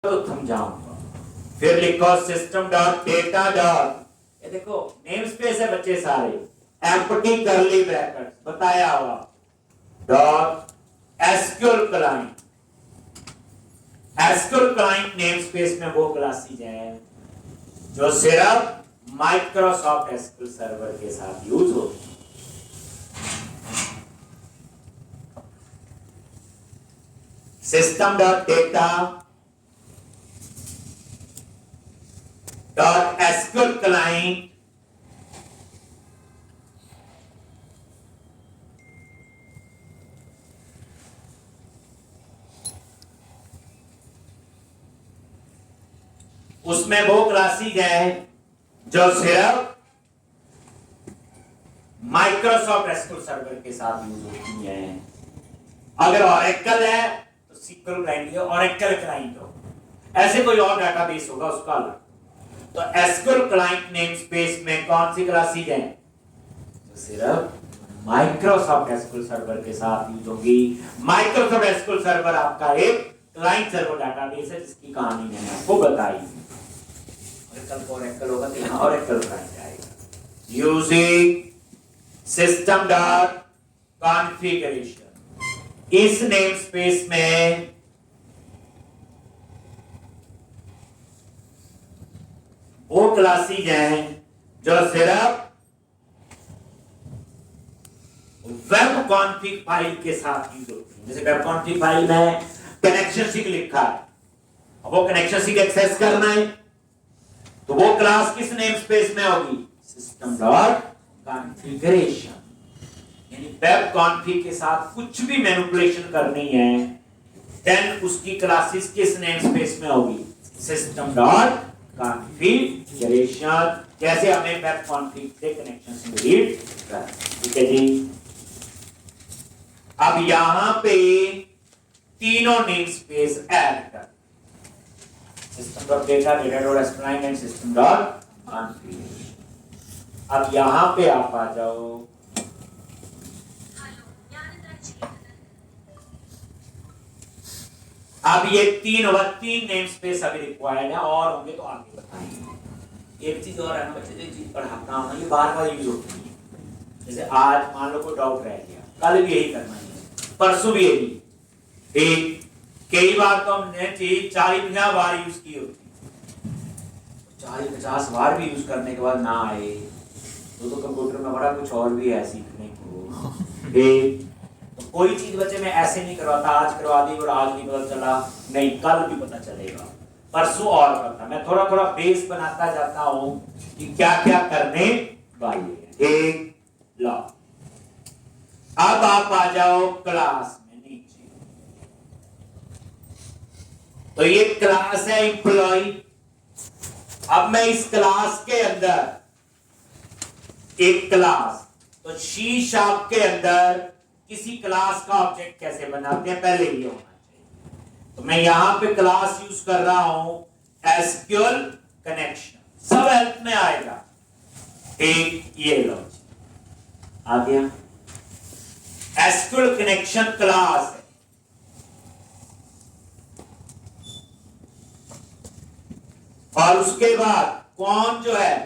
तो थम जाऊंगा। फिर लिखो सिस्टम डॉट डेटा डॉट, ये देखो नेम स्पेस है बच्चे सारे, एम्प्टी करली ब्रैकेट बताया हुआ, dot SQL client. SQL client name space में वो क्लासेज है जो सिर्फ माइक्रोसॉफ्ट एसक्यूएल सर्वर के साथ यूज होती है। System dot data dot SQL client उसमें वो क्लासेज है जो सिर्फ माइक्रोसॉफ्ट एसक्यूएल सर्वर के साथ यूज होती है। अगर ऑरेकल है तो सीक्वल क्लाइंट हो, ऑरेकल क्लाइंट हो, ऐसे कोई और डेटाबेस होगा उसका अलग। तो एसक्यूएल क्लाइंट नेम स्पेस में कौन सी क्लासेज है जो सिर्फ माइक्रोसॉफ्ट एसक्यूएल सर्वर के साथ यूज होगी। माइक्रोसॉफ्ट एसक्यूएल सर्वर आपका एक क्लाइंट सर्वर डेटाबेस है जिसकी कहानी मैंने आपको बताई। कल ऑरेकल होगा तो यहां ऑरेकल क्लाइंट आएगा। यूजिंग सिस्टम डॉट कॉन्फ़िगरेशन, इस नेम स्पेस में वो क्लासेज हैं जो सिर्फ वेब कॉन्फ़िग फाइल के साथ यूज होती है। जैसे वेब कॉन्फ़िग फाइल में कनेक्शन सीक लिखा है, अब वो कनेक्शन सीक एक्सेस करना है तो वो क्लास किस नेम स्पेस में होगी, सिस्टम डॉट कॉन्फ़िगरेशन। यानी वेब कॉन्फ़िग के साथ कुछ भी मैनिपुलेशन करनी है देन उसकी क्लासेस किस नेम स्पेस में होगी, सिस्टम डॉट कॉन्फ़िगरेशन। जैसे हमें वेब कॉन्फ़िग से कनेक्शन रीड कर, ठीक है जी। अब यहां पे तीनों नेम स्पेस ऐड कर, system dot data, data dot SQL and system dot configuration. अब यहां पे आप आ जाओ, अब ये तीन नेम स्पेस अभी रिक्वायर्ड है और होंगे तो आगे बताएंगे। एक चीज और है ना बच्चे, जो चीज पढ़ाता हूं ये बार बार यूज होती है। जैसे आज मान लो कोई डाउट रह गया, कल भी यही करना है, परसों भी यही, ठीक। कई बार तो हमने चीज 40-50 बार यूज की होती, 40-50 बार भी यूज करने के बाद ना आए तो कंप्यूटर में बड़ा कुछ और भी है सीखने को, ठीक। तो कोई चीज बच्चे में ऐसे नहीं करवाता, आज करवा दी और आज नहीं पता चला, नहीं कल भी पता चलेगा, परसों और करता। मैं थोड़ा थोड़ा बेस बनाता जाता हूं कि क्या क्या करने वाले हैं, ठीक। लो अब आप आ जाओ क्लास में नीचे, तो ये क्लास है एम्प्लॉय। अब मैं इस क्लास के अंदर एक क्लास, तो सी शार्प के अंदर किसी क्लास का ऑब्जेक्ट कैसे बनाते हैं पहले ये होना चाहिए। तो मैं यहां पे क्लास यूज कर रहा हूं एसक्यूएल कनेक्शन, सब हेल्प में आएगा, एक ये लो आ गया। एसक्यूएल कनेक्शन क्लास है, और उसके बाद कौन जो है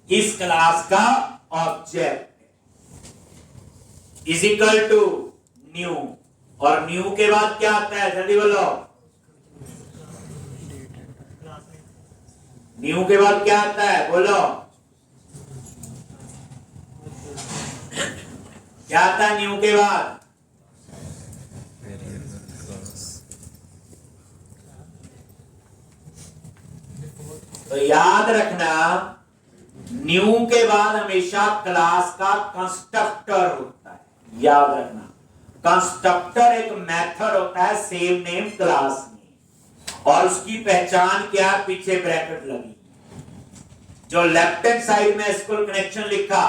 इस क्लास का object is equal to new, और न्यू के बाद क्या आता है जल्दी बोलो, न्यू के बाद क्या आता है बोलो, क्या आता है न्यू के बाद, तो याद रखना न्यू के बाद हमेशा क्लास का कंस्ट्रक्टर होता है। याद रखना कंस्ट्रक्टर एक मेथड होता है सेम नेम क्लास में, और उसकी पहचान क्या, पीछे ब्रैकेट लगी, जो लेफ्ट हैंड साइड में एसक्यूएल कनेक्शन लिखा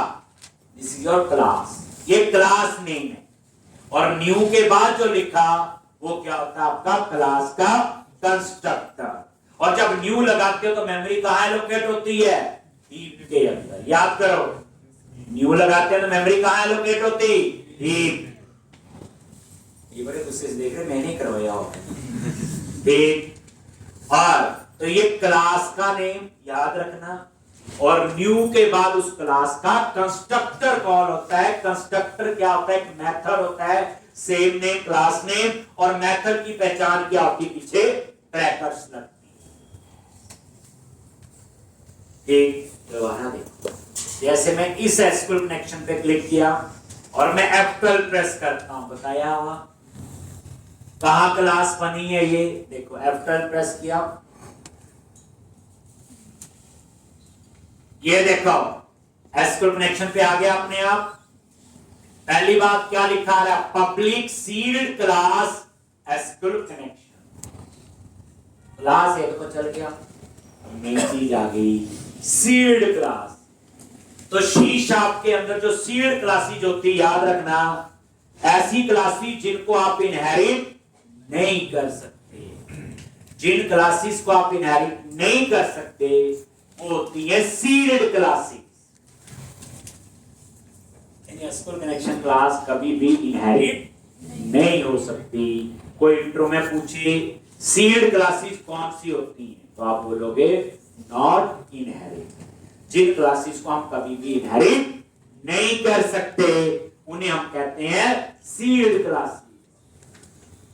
दिस इज योर क्लास, ये क्लास नेम है, और न्यू के बाद जो लिखा वो क्या होता है आपका क्लास का कंस्ट्रक्टर। और जब न्यू लगाते हो तो मेमोरी कहां एलोकेट होती है, हीप के अंदर। याद करो न्यू लगाते हैं तो मेमोरी कहां एलोकेट होती, हीप। ये बड़े गुस्से से देख रहे, मैंने करवाया हो, ठीक। और तो ये क्लास का नेम याद रखना, और न्यू के बाद उस क्लास का कंस्ट्रक्टर कॉल होता है। कंस्ट्रक्टर क्या होता है? एक मेथड होता है, सेम नेम क्लास नेम, और मेथड की पहचान क्या होती है? पीछे ब्रैकेट्स लगती है। एक दोबारा देखो, जैसे मैं इस एसक्यूएल कनेक्शन पे क्लिक किया और मैं F12 प्रेस करता हूं, बताया हुआ कहां क्लास बनी है? ये देखो F12 प्रेस किया, ये देखो एसक्यूएल कनेक्शन पे आ गया अपने आप। पहली बात क्या लिखा है? Public sealed class SQL connection. Class एक तो चल गया, नई चीज आ गई सील्ड क्लास। तो सी शार्प के अंदर जो सील्ड क्लासेज होती है, याद रखना, ऐसी क्लासेज जिनको आप इनहेरिट नहीं कर सकते। जिन क्लासेस को आप इनहेरिट नहीं कर सकते वो होती है sealed classes. SQL connection class कभी भी इनहेरिट नहीं हो सकती। कोई इंट्रो में पूछे सील्ड क्लासेस कौन सी होती हैं, तो आप बोलोगे नॉट इनहेरिट। जिन क्लासेस को हम कभी भी इनहेरिट नहीं कर सकते उन्हें हम कहते हैं सील्ड क्लासेस।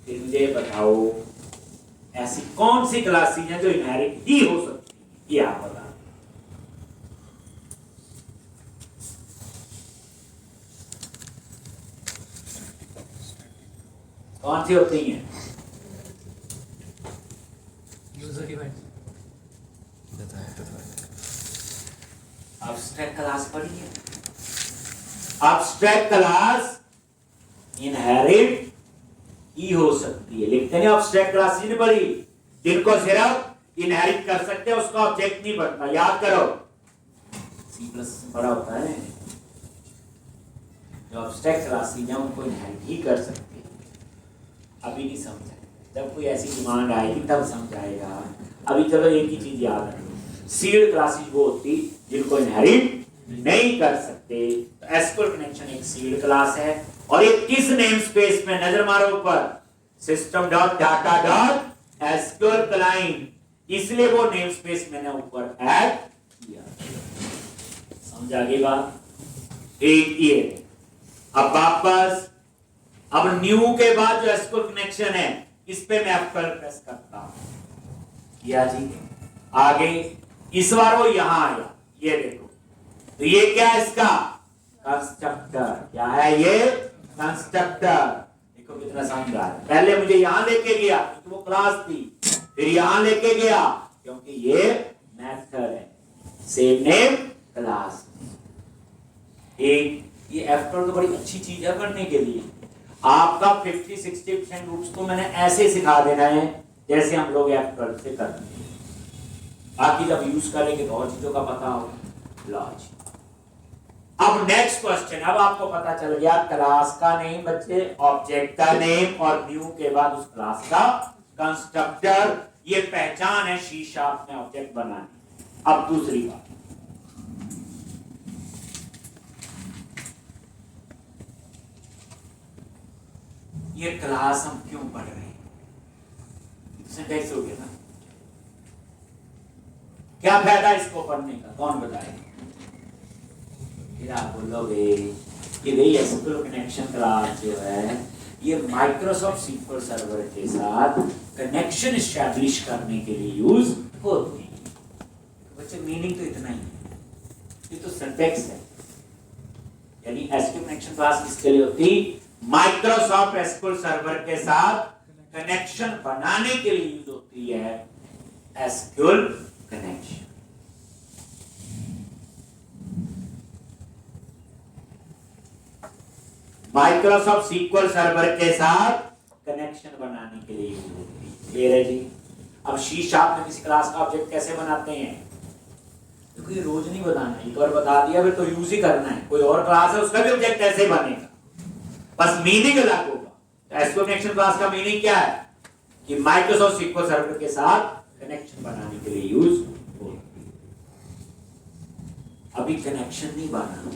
फिर मुझे बताओ ऐसी कौन सी क्लासेस हैं जो इनहेरिट ही हो सकती है? ये आप बता। कौन सी होती हैं? User device. एब्स्ट्रैक्ट क्लास पढ़ी है? एब्स्ट्रैक्ट क्लास इनहेरिट ही हो सकती है। लिखते हैं एब्स्ट्रैक्ट क्लास नहीं पढ़ी, जिनको सिर्फ इनहेरिट कर सकते हैं उसका ऑब्जेक्ट नहीं बनता। याद करो, सी प्लस बड़ा होता है, जो एब्स्ट्रैक्ट क्लास है उनको इनहेरिट ही कर सकते हैं। अभी नहीं समझा, जब कोई ऐसी डिमांड आएगी तब समझाएगा। अभी चलो एक ही चीज याद रखो, सील्ड क्लासेस वो होती जिनको इनहेरिट नहीं कर सकते। तो एसक्यूएल कनेक्शन एक सील्ड क्लास है, और ये किस नेम स्पेस में? नजर मारो ऊपर, system dot data dot SQL client, इसलिए वो नेम स्पेस मैंने ऊपर ऐड किया। समझ आ गई बात? एक ये अब वापस, अब न्यू के बाद जो एसक्यूएल कनेक्शन है इस पे मैं F12 प्रेस करता हूं, किया जी। आगे इस बार वो यहां आया, ये देखो, तो ये क्या है? इसका कंस्ट्रक्टर। क्या है ये? कंस्ट्रक्टर। देखो कितना समझ रहा है। पहले मुझे यहां लेके गया क्योंकि वो क्लास थी, फिर यहां लेके गया क्योंकि ये मेथड है, सेम नेम क्लास। एक ये F12 तो बड़ी अच्छी चीज है पढ़ने के लिए। आपका 50-60% ग्रुप्स को मैंने ऐसे सिखा देना है जैसे हम लोग F12 से करते हैं। बाकी जब यूज करेंगे तो और चीजों का पता होगा। लॉजिक। अब नेक्स्ट क्वेश्चन, अब आपको पता चल गया क्लास का नेम बच्चे, ऑब्जेक्ट का नेम, और न्यू के बाद उस क्लास का कंस्ट्रक्टर। ये पहचान है सी शार्प में ऑब्जेक्ट बनाने। अब दूसरी बात, ये क्लास हम क्यों पढ़ रहे हैं? सिंटैक्स हो गया ना? क्या फायदा इसको पढ़ने का, कौन बताएगा? फिर आप बोलोगे कि भाई एसक्यूएल कनेक्शन क्लास जो है ये माइक्रोसॉफ्ट सीक्वल सर्वर के साथ कनेक्शन एस्टैब्लिश करने के लिए यूज होती है। बच्चे मीनिंग तो इतना ही है, ये तो सिंटैक्स है। यानी एसक्यूएल कनेक्शन क्लास किसके लिए होती? माइक्रोसॉफ्ट एसक्यूएल सर्वर के साथ कनेक्शन बनाने के लिए यूज होती है SQL connection. Microsoft SQL server के साथ कनेक्शन बनाने के लिए यूज होती है। क्लियर है जी? अब सी शार्प में किसी क्लास का ऑब्जेक्ट कैसे बनाते हैं? देखो ये रोज नहीं बताना, एक बार बता दिया फिर तो यूज ही करना है। कोई और क्लास है उसका भी ऑब्जेक्ट ऐसे बनेगा, बस मीनिंग अलग होगा। एसक्यूएल कनेक्शन क्लास का मीनिंग क्या है? कि माइक्रोसॉफ्ट सीक्वल सर्वर के साथ कनेक्शन बनाने के लिए यूज होती है। अभी कनेक्शन नहीं बना,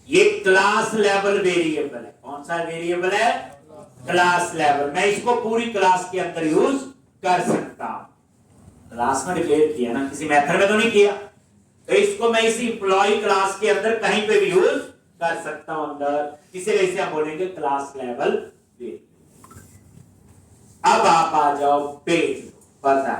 ये क्लास लेवल वेरिएबल है। कौन सा वेरिएबल है? Class level. मैं इसको पूरी क्लास के अंदर यूज कर सकता हूं। क्लास में डिक्लेयर किया ना, किसी मेथड में तो नहीं किया। तो इसको मैं इसी एम्प्लॉय क्लास के अंदर कहीं पे भी यूज कर सकता हूं अंदर, इसीलिए इसे हम बोलेंगे क्लास लेवल वेरिएबल। अब आप आ जाओ पेज, पता